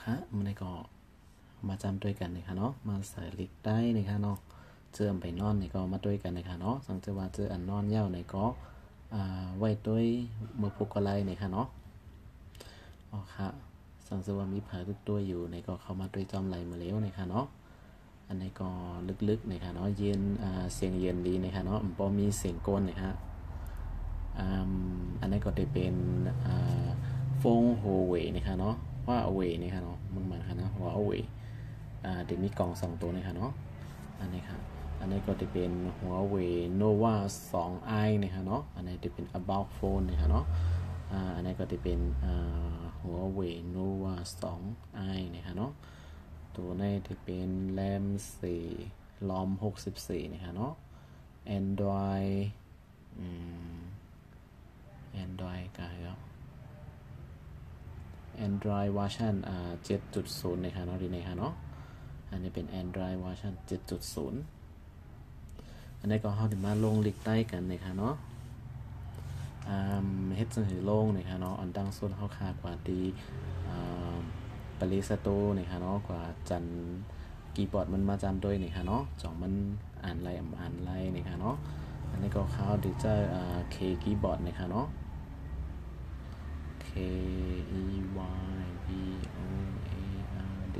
ค่ะมันก็มาจำด้วยกันนะคะเนาะมาใส่ลิกได้นะคะเนาะเจอไปนอนนี่ก็มาด้วยกันนะคะเนาะสังเกตว่าเจออันนอนเย้านี่ก็ไว้ด้วยมือพุกกะไลนะคะเนาะค่ะสังเกตว่ามีผาทุกตัวอยู่ในก็เข้ามาด้วยจอมไหลมาแล้วนะคะเนาะอันนี้ก็ลึกๆนะคะเนาะเย็นเสียงเย็นดีนะคะเนาะพอมีเสียงก้นนะคะอันนี้ก็จะเป็นฟงโฮเว่นะคะเนาะว่าเว่นะคะเนาะมันมาค่ะนะว่าเว่เดี๋ยวมีกล่อง2ตัวนะคะเนาะอันนี้ค่ะอันนี้ก็จะเป็นหัวเว่ Nova 2i นะคะเนาะอันนี้จะเป็น about phone นะคะเนาะอันนี้ก็จะเป็นหัวเว่ Nova 2i นะคะเนาะตัวนี้จะเป็นแรม4 ROM 64นะคะเนาะ Android Android ก็แล้ว Android เวอร์ชัน7.0 นะคะเนาะดีนะคะเนาะอันนี้เป็น Android เวอร์ชัน7.0 อันนี้ก็เขาถึงมาลงลิกใต้กันนะคะเนาะเฮ็ดจังหือลงนะคะเนาะอันตั้งส่วนเขาคากว่าดีปริสโตนะคะเนาะกว่าจันกีบอร์ดมันมาจำด้วยนะคะเนาะจ่องมันอ่านไรนะคะเนาะอันนี้ก็เขาดิจิเคกีบอร์ดนะคะเนาะ K E Y B O A R D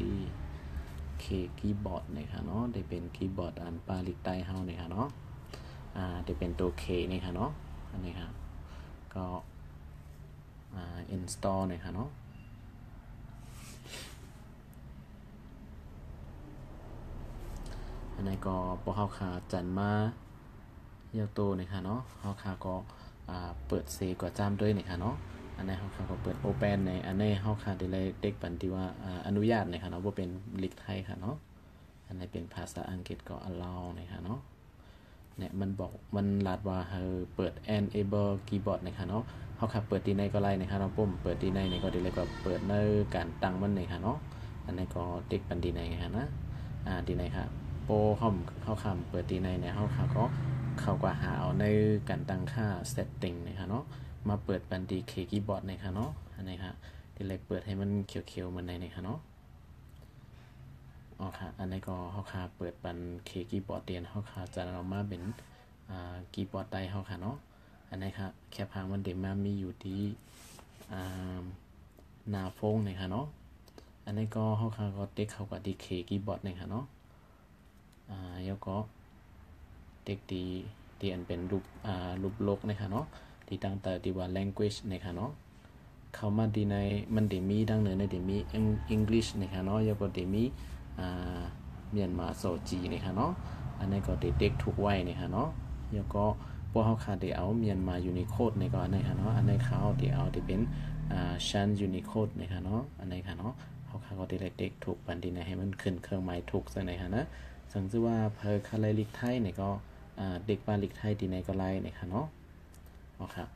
K คีย์บอร์ดนะคะเนาะได้เป็นคีย์บอร์ดอันปาลิกใต้เฮานะคะเนาะได้เป็นตัว K นี่ค่ะเนาะอันนี้ค่ะก็install นะคะเนาะอันนี้ก็พอเฮาขาจันมาเยาโตนะคะเนาะเฮาขาก็เปิดเซกว่าจามด้วยนะคะเนาะอันนี้เฮาขาก็เปิด open ในอันนี้เฮาขาได้เลยเด็กปันที่ว่าอนุญาตนะคะเนาะบ่เป็นลิกไทยค่ะเนาะอันนี้เป็นภาษาอังกฤษก็ allow นะคะเนาะเนี่ยมันบอกมันลัดว่าเปิด enable keyboard นะคะเนาะเฮาขาเปิดที่ไหนก็ไล่นะคะเนาะปุ่มเปิดที่ไหนนี่ก็ได้เลยก็เปิดในการตั้งมันนะคะเนาะอันนี้ก็เด็กปันที่ไหนค่ะนะที่ไหนค่ะโปรเข้าคำเปิดที่ไหนเนี่ยเฮาขาก็เข้ากว่าหาเอาในการตั้งค่า setting นะคะเนาะมาเปิดปันที่ keyboard นะคะเนาะอันนี้ค่ะที่เลยเปิดให้มันเขียวๆมันในนะคะเนาะค่ะอันนี้ก็เฮาคาเปิดปันคีย์บอร์ดเตียนเฮาคาจะเอามาเป็นคีย์บอร์ดใต้เฮาค่ะเนาะอันนี้ค่ะแค่พางมันเดมามีอยู่ที่หน้าโฟงนี่ค่ะเนาะอันนี้ก็เฮาคาก็เต็กเข้ากับที่คีย์บอร์ดนี่ค่ะเนาะแล้วก็เต็กที่อันเป็นรูปโลกนี่ค่ะเนาะที่ตั้งแต่ที่ว่า language นี่ค่ะเนาะเข้ามาดีในมันได้มีดังเนินได้มี English นี่ค่ะเนาะแล้วก็ได้มีเมียนมาโซจีนี่ค่ะเนาะอันนี้ก็เด็กถูกไว้นี่ค่ะเนาะแล้วก็พวกเขาขาดเดี๋ยวเมียนมายูนิโคดนี่ก็อันนี้ค่ะเนาะอันนี้เขาเดี๋ยวเป็นชันยูนิโคดนี่ค่ะเนาะอันนี้ค่ะเนาะเขาขาก็เด็กถูกปันดีในให้มันขึ้นเครื่องหมายถูกซะไหนค่ะนะสังเกตว่าเพอคาไลลิกไทยนี่ก็เด็กปาลิกไทยดีในก็ไล่นี่ค่ะเนาะค่ะ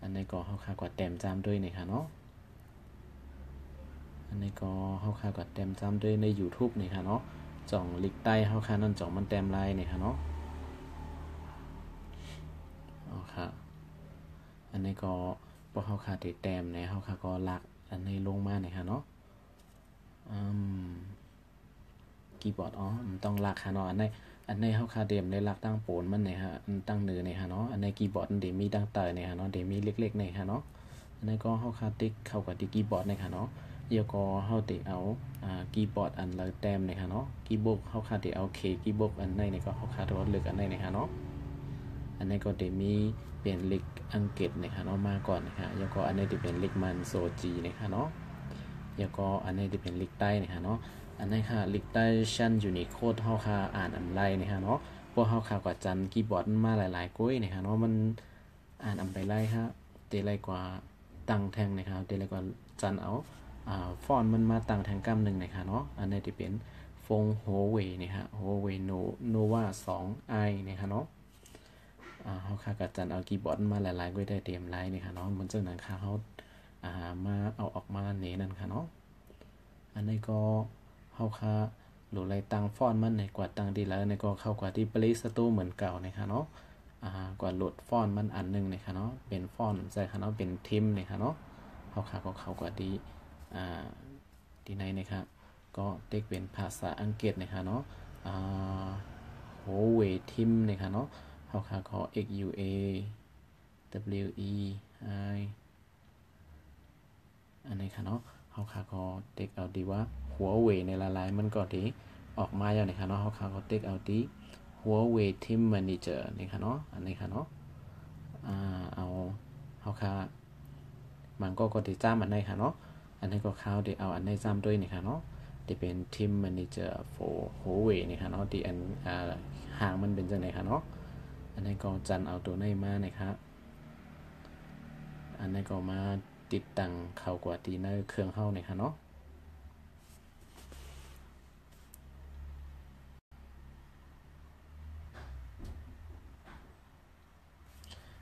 อันนี้ก็เขาขาก็แต้มจามด้วยนี่ค่ะเนาะอันนี้ก็เฮาคาก็เต็มจำด้วยใน YouTube นี่ค่ะเนาะจ่องลิกใต้เฮาคานั่นจ่องมันเต็มไลน์นี่ค่ะเนาะค่ะอันนี้ก็พอเฮาคาติดแต้มเนี่ยเฮาคาก็ลักอันนี้ลงมานี่ค่ะเนาะคีย์บอร์ดมันต้องลักค่ะเนาะอันนี้เฮาคาเต็มได้ลักตั้งโปนมันนี่ฮะตั้งเนื้อนี่ค่ะเนาะอันนี้คีย์บอร์ดมันได้มีตั้งเตยนี่ค่ะเนาะได้มีเล็กๆนี่ค่ะเนาะอันนี้ก็เฮาคาติ๊กเข้ากับที่คีย์บอร์ดนี่ค่ะเนาะแล้วก็เฮาติเอาคีย์บอร์ดอันละแต้มนี่ค่ะเนาะคีย์บอร์ดเฮาคาติเอาเคคีย์บอร์ดอันไหนนี่ก็เฮาคาตัวเลือกอันไหนนี่ค่ะเนาะอันนี้ก็ได้มีเป็นเลขอังกฤษนี่ค่ะเนาะมาก่อนนี่ค่ะแล้วก็อันนี้จะเป็นเลขมันโซจีนี่ค่ะเนาะแล้วก็อันนี้จะเป็นเลขใต้นี่ค่ะเนาะอันนี้ค่ะเลขใต้ชั้นยูนิโคดเฮาคาอ่านอันไรนี่ค่ะเนาะพวกเฮาคากว่าจันคีย์บอร์ดมาหลายๆกุ้ยนี่ค่ะเนาะมันอ่านอันไปไล่ฮะเตไรกว่าตั้งแทงนี่ค่ะเตไรกว่าจันเอาฟอนต์มันมาต่างทางกล้ามหนึ่งนะคะเนาะอันนี้ที่เป็นฟงโฮเว่นี่ฮะโฮเว่โนวา2iนะคะเนาะเขาค่ากับจันเอาคีย์บอร์ดมาหลายๆก็ได้เตรียมไลน์นี่ค่ะเนาะมันจากนั้นค่ะเขามาเอาออกมาเน้นั่นค่ะเนาะอันนี้ก็เขาค่าหรืออะไรตั้งฟอนต์มันในกว่าตั้งดีแล้วในก็เข้ากว่าที่ Play Store เหมือนเก่านะคะเนาะกว่าโหลดฟอนต์มันอันนึงนะคะเนาะเป็นฟอนต์ใช่ค่ะเนาะเป็นทิมนะคะเนาะเขาค่าก็เข้ากว่าที่ ที่ไหนนะครับก็เต็กเป็นภาษาอังกฤษนะคะเนาะโหเวทิมนะคะเนาะเขาค่ะก็ x u a w e i อันนี้ค่ะเนาะเขาค่ะก็เต็กเอาดีว่าหัวเวในละลายมันก็ดีออกมาอย่างนี้ค่ะเนาะเขาค่ะก็เต็กเอาดีหัวเวทิมแมเนเจอร์นี่ค่ะเนาะอันนี้ค่ะเนาะเอาเขาค่ะมันก็ติดจ้ามันได้ค่ะเนาะอันนี้ก็เข้าได้เอาอันนี้จ้ำด้วยนี่ค่ะเนาะที่เป็นทีมแมเนเจอร์ for Huawei นี่ค่ะเนาะที่อันห่างมันเป็นจังไหนค่ะเนาะอันนี้ก็จันเอาตัวนี้มานะครับอันนี้ก็มาติดตั้งเข้ากว่าตีในเครื่องเข้านี่ค่ะเนาะ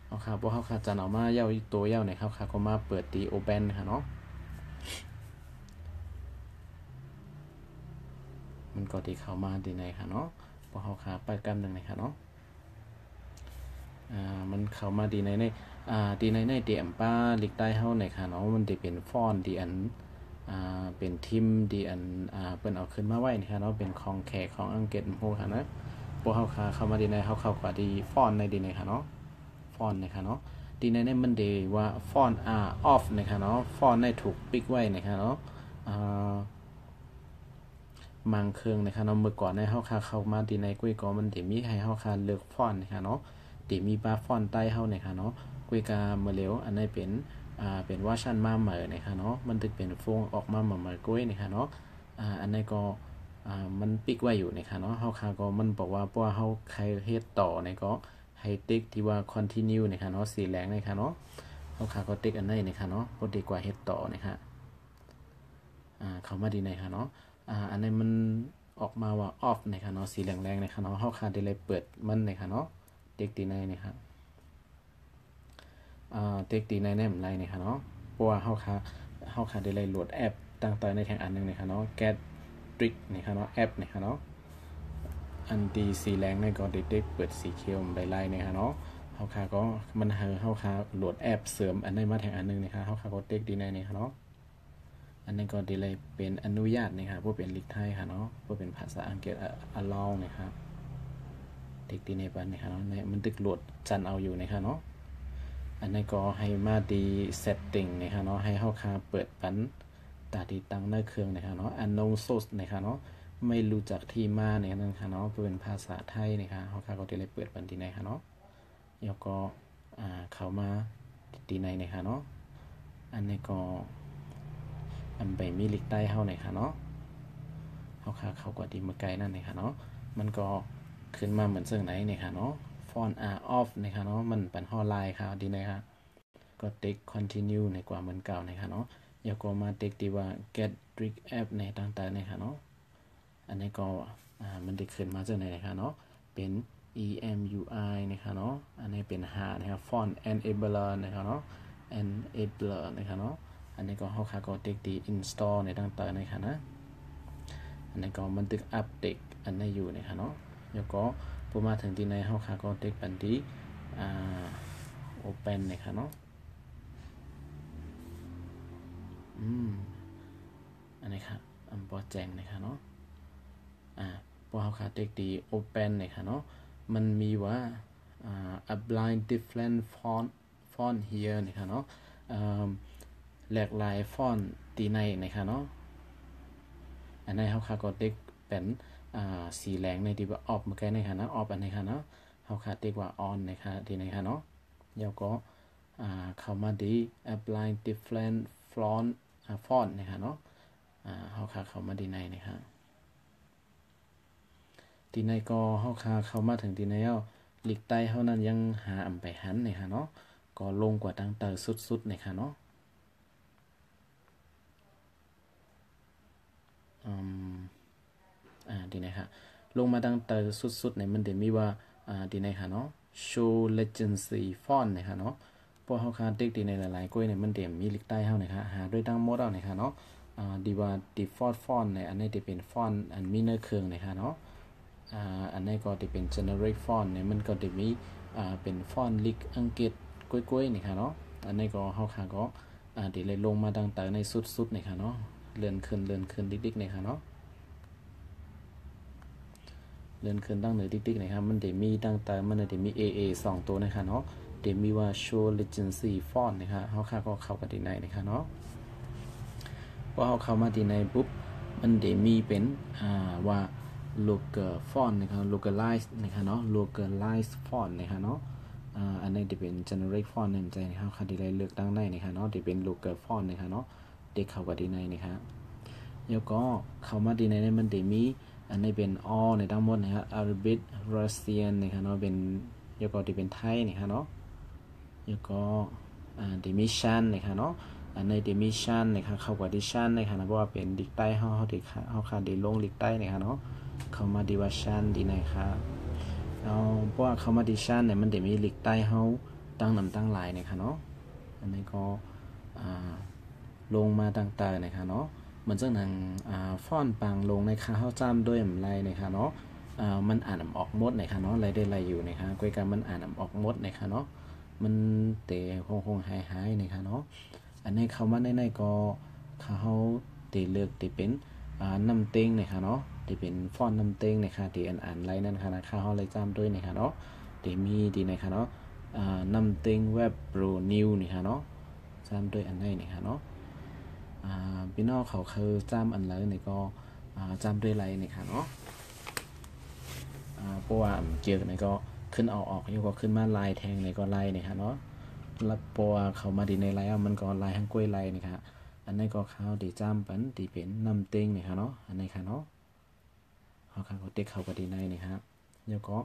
เอาค่ะพวกเขาค่ะจันเอามาเย้าตัวเย้าเนี่ยครับค่ะก็มาเปิดตีโอเปนค่ะเนาะมันก็ตีเข้ามาดีในค่ะเนาะพวกเขาค่ะไปกันหนึ่งนะคะเนาะมันเข้ามาดีในดีในเดียมป้าลิกใต้เฮาในค่ะเนาะมันจะเป็นฟอนดีอันเป็นทิมดีอันเปิ้นเอาขึ้นมาไว้นะคะเนาะเป็นของแขกของอังกฤษพวกค่ะนะพวกเฮาค่ะเข้ามาดีในเฮาเข้ากว่าดีฟอนในดีในค่ะเนาะฟอนนะคะเนาะดีในมันดีว่าฟอนออฟนะคะเนาะฟอนได้ถูกปิกไว้นะคะเนาะมังเครื่องนะคะเนาะเมื่อก่อนในเฮาค่ะเข้ามาดีในกุ้ยก็มันจะมีให้เฮาค่ะเลือกฟอนนะคะเนาะที่มีบาฟอนใต้เฮาเนี่ยค่ะเนาะกุยกาเมื่อเร็วอันนี้เป็นว่าชั่นมาใหม่นะคะเนาะมันถึงเป็นฟงออกมาใหม่ๆกุ้ยนะคะเนาะอันนี้ก็มันปิกไว้อยู่นะคะเนาะเฮาค่ะก็มันบอกว่าเพราะว่าเฮาใครเฮ็ดต่อเนี่ยก็ให้ติ๊กที่ว่า continue นะคะเนาะสีแรงนะคะเนาะเฮาค่ะก็ติ๊กอันนี้นะคะเนาะก็ดีกว่าเฮ็ดต่อนะคะเข้ามาดีนะคะเนาะอันนี้มันออกมาว่า off นะคะเนาะสีแรงๆนะคะเนาะเฮาค่ะได้เลยเปิดมันนะคะเนาะเด็กตีในนะครับเด็กตีในแน่มันไรนะครับเนาะเพราะว่าเฮาค่ะได้เลยโหลดแอปต่างๆในแทงอันนึงนะครับเนาะ get trick นะครับเนาะแอปนะครับเนาะอันตีสีแรงในก็เด็กๆเปิดสีเขียวใบไล่นะครับเนาะเฮาค่ะก็มันเฮาค่ะโหลดแอปเสริมอันนี้มาแทงอันนึงนะครับเฮาค่ะก็เด็กตีในนะครับเนาะอันนี้ก็ได้เลยเป็นอนุญาตนะครับเพื่อเป็นลิกไทยค่ะเนาะเพื่อเป็นภาษาอังกฤษallow นะครับเด็กตีในปันนะครับเนาะมันตึกโหลดจันเอาอยู่นะครับเนาะอันนี้ก็ให้มาดี setting นะครับเนาะให้เฮาค่าเปิดปันตาติดตั้งในเครื่องนะครับเนาะ unknown source นะครับเนาะไม่รู้จักที่มาเนี่ยนะครับเนาะเป็นภาษาไทยนะครับเฮาค่าก็จะได้เปิดปันที่ไหนครับเนาะแล้วก็เข้ามาที่ไหนนะครับเนาะอันนี้ก็อันไปมีลิกใต้เฮาหน่อยค่ะเนาะเฮาค่าเข้ากว่าดีเมื่อไกลนั่นนะคะเนาะมันก็ขึ้นมาเหมือนเสื่องไหนเนี่ยค่ะเนาะฟอนต์ off นะคะเนาะมันเป็นฮอลไลน์ค่ะดีนะครับก็ติ๊ก continue ในกว่าเหมือนเก่านะคะเนาะอย่าก็มาติ๊กดีว่า get trick app ในต่างๆนะคะเนาะอันนี้ก็มันได้ขึ้นมาจากไหนนะคะเนาะเป็น EMUI นะคะเนาะอันนี้เป็นหานะครับ font enabler นะคะเนาะ enabler นะคะเนาะอันนี้ก็เฮาค่ะก็ติ๊กดี install ในต่างๆนะคะนะอันนี้ก็มันตึกอัปเดตอันนี้อยู่นะคะเนาะแล้วก็พอมาถึงที่ในเฮาค่ะก็ติ๊กปันที่open นะคะเนาะอันนี้ค่ะอันปอแจงนะคะเนาะพอเฮาค่ะติ๊กดี open นะคะเนาะมันมีว่า a blind different font here นะคะเนาะหลากหลายฟอนต์ตีในนะคะเนาะอันนี้เฮาค่ะก็ติ๊กเป็นสีแรงในที่ว่าออฟเมื่อกี้นะคะนะออฟอันนี้ค่ะเนาะเฮาค่ะติ๊กว่า on นะคะที่ไหนค่ะเนาะแล้วก็เข้ามาดี apply different font นะคะเนาะเฮาค่ะเข้ามาดีในนะคะที่ในก็เฮาค่ะเข้ามาถึงที่ในแล้วลิกใต้เฮานั้นยังหาอำไปหันนะคะเนาะก็ลงกว่าตั้งแต่สุดๆนะคะเนาะดีนะคะลงมาตั้งแต่สุดๆในมันจะมีว่าดีนะคะเนาะ show legacy font นะคะเนาะพอเฮาคาติ๊กดีในหลายๆก้อยเนี่ยมันเดี๋ยวมีลิกใต้เฮานะคะหาด้วยตั้งหมดเอานะคะเนาะดีว่า default font ในอันนี้จะเป็นฟอนต์อันมีเนื้อเครื่องนะคะเนาะอันนี้ก็จะเป็น generic font เนี่ยมันก็จะมีเป็นฟอนต์ลิกอังกฤษก้อยๆนะคะเนาะอันนี้ก็เฮาคาก็เดี๋ยวเลยลงมาตั้งแต่ในสุดๆนะคะเนาะ เลื่อนขึ้นดิ๊กๆนะคะเนาะเลื่อนขึ้นตั้งเหนือดิ๊กๆนะครับมันจะมีตั้งแต่มันจะมี AA 2ตัวนะคะเนาะเดี๋ยวมีว่า show legacy font นะคะเขาค่าก็เข้ากันที่ไหนนะคะเนาะพอเขาเข้ามาที่ไหนปุ๊บมันจะมีเป็นว่า local font นะครับ localize นะคะเนาะ localize font นะคะเนาะอันนี้จะเป็น generate font นั่นใจนะครับค่ะที่ได้เลือกตั้งได้นะคะเนาะจะเป็น local font นะคะเนาะเด็กเข้ากันที่ไหนนะครับแล้วก็เข้ามาที่ไหนมันจะมีอันนี้เป็น all ในทั้งหมดนะครับ Arabic Russian นะครับเนาะเป็นแล้วก็จะเป็นไทยนะครับเนาะแล้วก็จะมีชันนะครับเนาะอันนี้จะมีชันนะครับเข้ากับดิชันนะครับเพราะว่าเป็นดิกใต้เขาขาดลงดิกใต้นะครับเนาะเข้ามาดิว่าชันดีนะครับเพราะว่าเข้ามาดิชันเนี่ยมันจะมีดิกใต้เขาตั้งนำตั้งหลายนะครับเนาะอันนี้ก็ลงมาต่างๆนะครับเนาะมันจะนั่งฟอนต์ปังลงในค่าเข้าจ้ำด้วยอะไรนะครับเนาะมันอ่านออกหมดนะครับเนาะอะไรได้อะไรอยู่นะครับก้อยกันมันอ่านออกหมดนะครับเนาะมันเตะคงหายนะครับเนาะอันนี้เขามาในก็เขาเตะเลือกเตะเป็นน้ำเต็งนะครับเนาะเตะเป็นฟอนต์น้ำเต็งนะครับเตะอ่านไรนั่นครับเขาเลยจ้ำด้วยนะครับเนาะเตะมีดีนะครับเนาะน้ำเต็งเว็บโปรนิวนะครับเนาะจ้ำด้วยอันนี้นะครับเนาะพี่น้องเขาคือจ้ำอันไรนี่ก็จ้ำด้วยไรนะครับเนาะเพราะว่าเจอในก็ขึ้นออกอยู่ก็ขึ้นมาลายแทงในก็ลายนะครับเนาะแล้วพอเขามาดีในไลน์มันก็ลายทั้งกล้วยไลน์นะครับอันนี้ก็เขาดีจ้ำปันดีเป็นน้ำเต็งนะครับเนาะอันนี้ค่ะเนาะเขาเขาเด็กเขาก็ดีในนะครับแล้วก็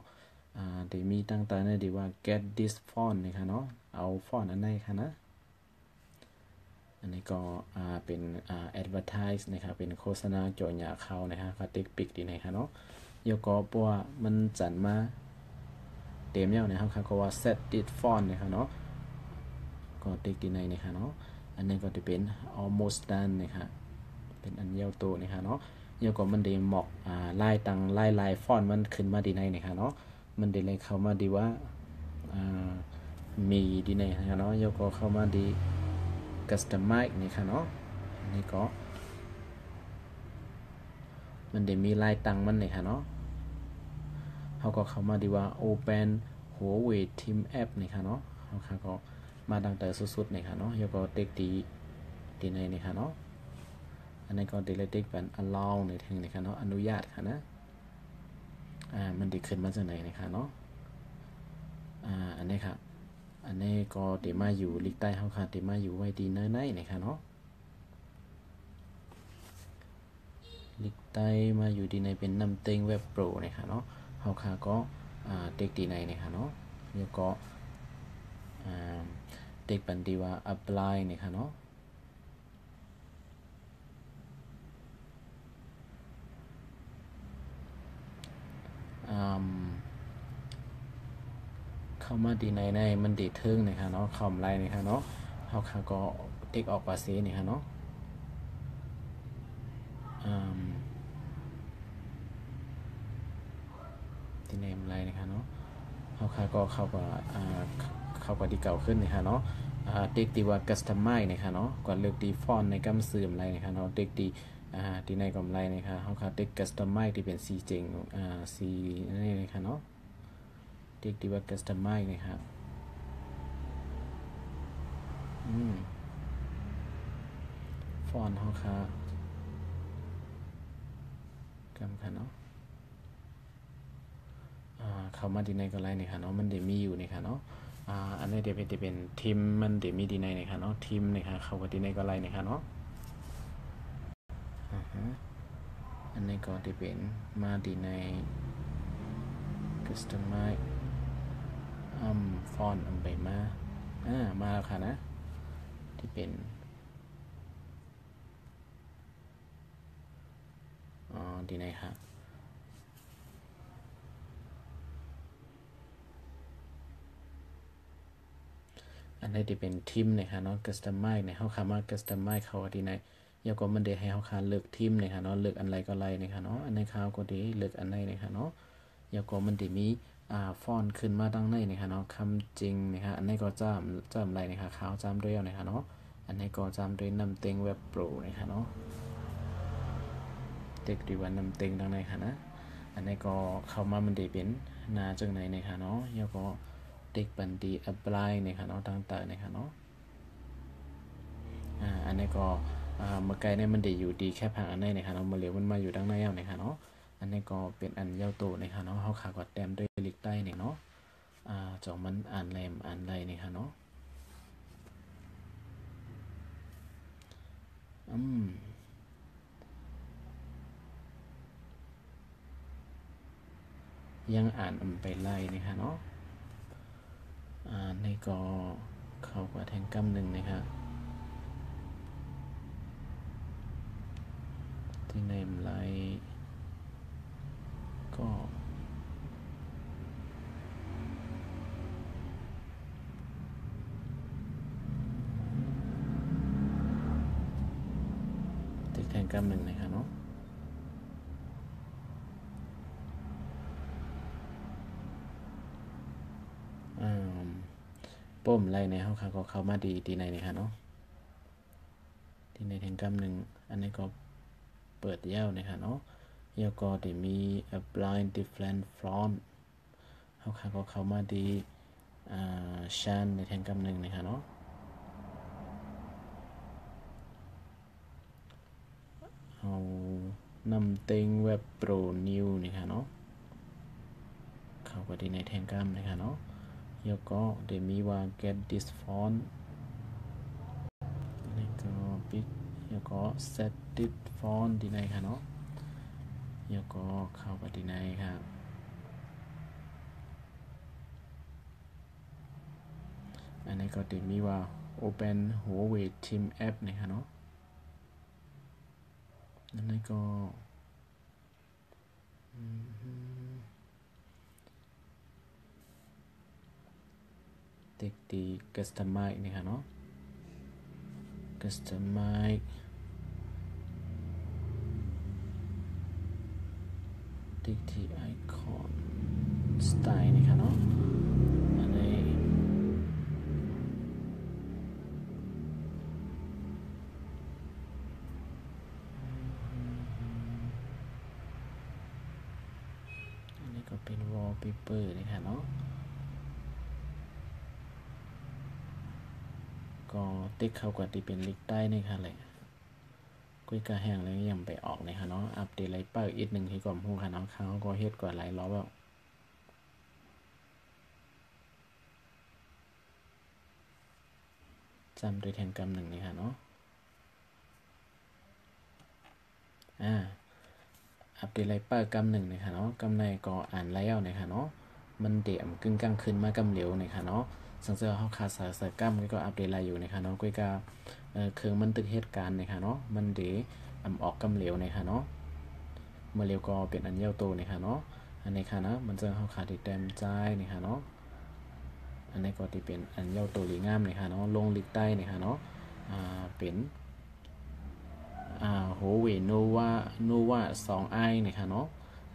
ดีมีตั้งแต่ในดีว่า get this font นะครับเนาะเอาฟอนต์อันนี้ค่ะนะอันนี้ก็เป็นadvertise นะครับเป็นโฆษณาโจทย์ยาเขานะครับเขาติ๊กปิกดีในค่ะเนาะแล้วก็เพราะว่ามันจัดมาเต็มแล้วนะครับเขาก็ว่า set this font นะครับเนาะก็ติ๊กดีในนะครับเนาะอันนี้ก็จะเป็น almost done นะครับเป็นอันเยาวโตนะครับเนาะแล้วก็มันได้หมอกลายตังลายฟอนต์มันขึ้นมาดีในนะครับเนาะมันได้เลยเข้ามาดีว่ามีดีในนะครับเนาะแล้วก็เข้ามาดีcustomize นี่ค่ะเนาะนี่ก็มันได้มีลายตังมันนี่ค่ะเนาะเขาก็เข้ามาดีว่า open Huawei Team App นี่ค่ะเนาะเขาก็มาตั้งแต่สุดๆนี่ค่ะเนาะแล้วก็เต็กดีในนี่ค่ะเนาะอันนี้ก็ดีเลยเต็กเป็น allow ในทางนี่ค่ะเนาะอนุญาตค่ะนะมันดีขึ้นมาจากไหนนี่ค่ะเนาะอันนี้ค่ะอันนี้ก็เดี๋ยวมาอยู่ลิกใต้เขาค่ะเดี๋ยวมาอยู่ไว้ดีเนื้อในนะคะเนาะลิกใต้มาอยู่ดีในเป็นน้ำเต็งเว็บโปรนะคะเนาะเขาค่ะก็เด็กดีในนะคะเนาะแล้วก็เด็กปันดีว่า apply นะคะเนาะเข้ามาดีในมันดีทึ่งนะคะเนาะคอมไลน์นะคะเนาะเขาค่ะก็เด็กออกภาษีนะคะเนาะที่เนมไลน์นะคะเนาะเขาค่ะก็เข้ากับที่เก่าขึ้นนะคะเนาะเด็กดีว่า customize นะคะเนาะก่อนเลือกดีฟอนต์ในกำสื่อมไรนะคะเนาะเด็กดีที่ในกำไรนะคะเขาค่ะเด็ก customize ที่เป็นสีเจ๋งสีนี่นะคะเนาะเด็กดีว่า customize นะครับฟอนต์เขาค่ะกำค่ะเนาะเข้ามาดีในก็ไลน์นะคะเนาะมันเดี๋ยวมีอยู่นะคะเนาะอันนี้เดี๋ยวเป็นทีมมันเดี๋ยวมีดีในนะคะเนาะทีมนะคะเข้ากับดีในก็ไลน์นะคะเนาะอันนี้ก็จะเป็นมาดีใน customize ฟอนต์ไปมาแล้วค่ะนะที่เป็นดีในค่ะอันนี้จะเป็นทีมนะคะเนาะ customize เนี่ยเขาคำว่า customize เขาดีในแล้วก็มันเดี๋ยวให้เขาเลือกทีมนะคะเนาะเลือกอะไรก็ไล่นะคะเนาะอันนี้เขาก็ดีเลือกอันไหนนะคะเนาะแล้วก็มันจะมีฟอนต์ขึ้นมาตั้งในนะคะเนาะคำจริงนะคะอันนี้ก็จำอะไรนะคะขาวจำด้วยนะคะเนาะอันนี้ก็จำด้วยน้ำเต็งเว็บโปรนะคะเนาะ เด็กดีวันนำเต็งดังในค่ะนะอันนี้ก็เข้ามามันได้เป็นนาจังไหนในค่ะเนาะแล้วก็เด็กปันดีอัปไลน์ในค่ะเนาะต่างๆในค่ะเนาะอันนี้ก็เมื่อไกลเนี่ยมันได้อยู่ดีแค่พังอันนี้ในค่ะเนาะมาเหลียวมันมาอยู่ดังในเอาในค่ะเนาะอันนี้ก็เป็นอันเย้าโตในค่ะเนาะเขาขาก็แต้มด้วยลิกใต้เนี่ยเนาะจองมันอ่านแรมอ่านไรในค่ะเนาะยังอ่านไปไล่นะคะเนาะในก็เข้ากับแทงกำหนึ่งนะคะที่ในไล่ก็ติดแทงกำหนึ่งนะคะเนาะป้มไล่ในเขาค่ะก็เข้ามาดีตีในนะคะเนาะที่ในแทงกำหนึ่งอันนี้ก็เปิดเย้านะคะเนาะเย้าก็ได้มี a blind different front เขาค่ะก็เข้ามาดีชันในแทงกำหนึ่งนะคะเนาะเอานำเต็งเว็บโปรนิวนะคะเนาะเข้าไปดีในแทงกำนะคะเนาะแล้วก็ได้มีว่า get this font นี่ก็ปิดแล้วก็ set this font ดีในค่ะเนาะแล้วก็เข้าไปดีในค่ะอันนี้ก็ได้มีว่า open Huawei Team App นะคะเนาะอันนี้ก็ติดดี customize นะคะเนาะ customize ติดที่ icon style นะคะเนาะอันนี้ก็เป็น wallpaper นะคะเนาะก็ติ๊กเข้ากว่าที่เป็นลิกใต้นี่ค่ะเลยกุ้ยกระแห้งเลยยังไปออกนะคะเนาะอัปเดตไลเปอร์อีกหนึ่งที่ก่อนพูดค่ะเนาะเขาก็เฮ็ดกว่าหลายรอบแล้วจำโดยแทนกำหนึ่งนี่ค่ะเนาะอัปเดตไลเปอร์กำหนึ่งนะคะเนาะกำในก็อ่านแล้วนะคะเนาะมันเดี่ยมกึ่งกลางคืนมากำเหลียวนะคะเนาะสังเกตเขาขาดสายกำก็อัปเดตไลอยู่นะคะเนาะกุ้ยกาเครื่องมันตึกเหตุการณ์นะคะเนาะมันเดี่ยออกกำเหลียวนะคะเนาะเมื่อเลียวก็เป็นอันเย้าโตนะคะเนาะอันนี้ค่ะนะมันจะเขาขาดติดเต็มใจนะคะเนาะอันนี้ก็ที่เป็นอันเย้าโตหลีงามนะคะเนาะลงลิกใต้นะคะเนาะเป็นHuawei Nova 2i นะคะเนาะ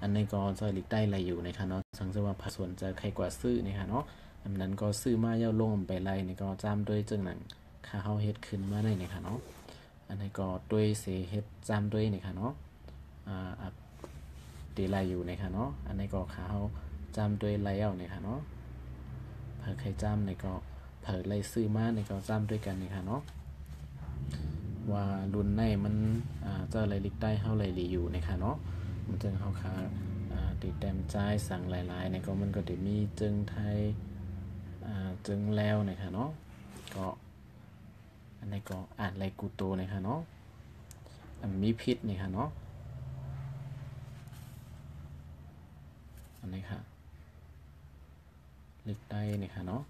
อันนี้ก็จะลิกใต้ไรอยู่นะคะเนาะสังเกตว่าผส่วนจะใครกว่าซื้อนะคะเนาะอันนั้นก็ซื้อมาเย้าลงไปไรนี่ก็จ้ำด้วยจึงหนังค่าเฮาเฮ็ดขึ้นมาได้นะคะเนาะอันนี้ก็ด้วยเสเฮ็ดจ้ำด้วยนะคะเนาะตีไรอยู่นะคะเนาะอันนี้ก็ค่าเฮาจ้ำด้วยไรเอานะคะเนาะเผื่อใครจ้ำนี่ก็เผื่อไรซื้อมานี่ก็จ้ำด้วยกันนะคะเนาะว่ารุ่นในมันจะอะไรลิกได้เท่าไรรีอยู่นะคะเนาะมันจึงเขาค่าติดแต้มใจสั่งหลายๆในก็มันก็จะมีจึงไทยจึงแล้วนะคะเนาะก็อันนี้ก็อ่านไรกูโตนะคะเนาะมีพิษนะคะเนาะอันนี้ค่ะลิกได้นะคะเนาะ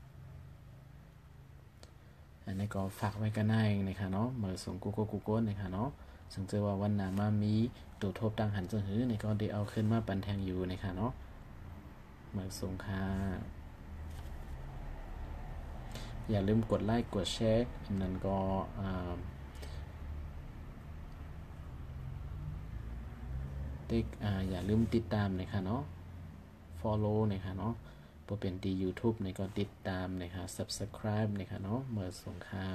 อันนี้ก็ฝากไว้กันได้นะคะเนาะเมื่อส่งกูนะคะเนาะสังเกตว่าวันหนามามีตัวทบดังหันจะหื้อในก็ได้เอาขึ้นมาปันแทงอยู่นะคะเนาะเมื่อส่งค่ะอย่าลืมกดไลค์กดแชร์อันนั้นก็อย่าลืมติดตามนะคะเนาะ follow นะคะเนาะพอเป็นดี YouTube ในก็ติดตามนะคะ subscribe นะคะเนาะเมื่อส่งค่ะ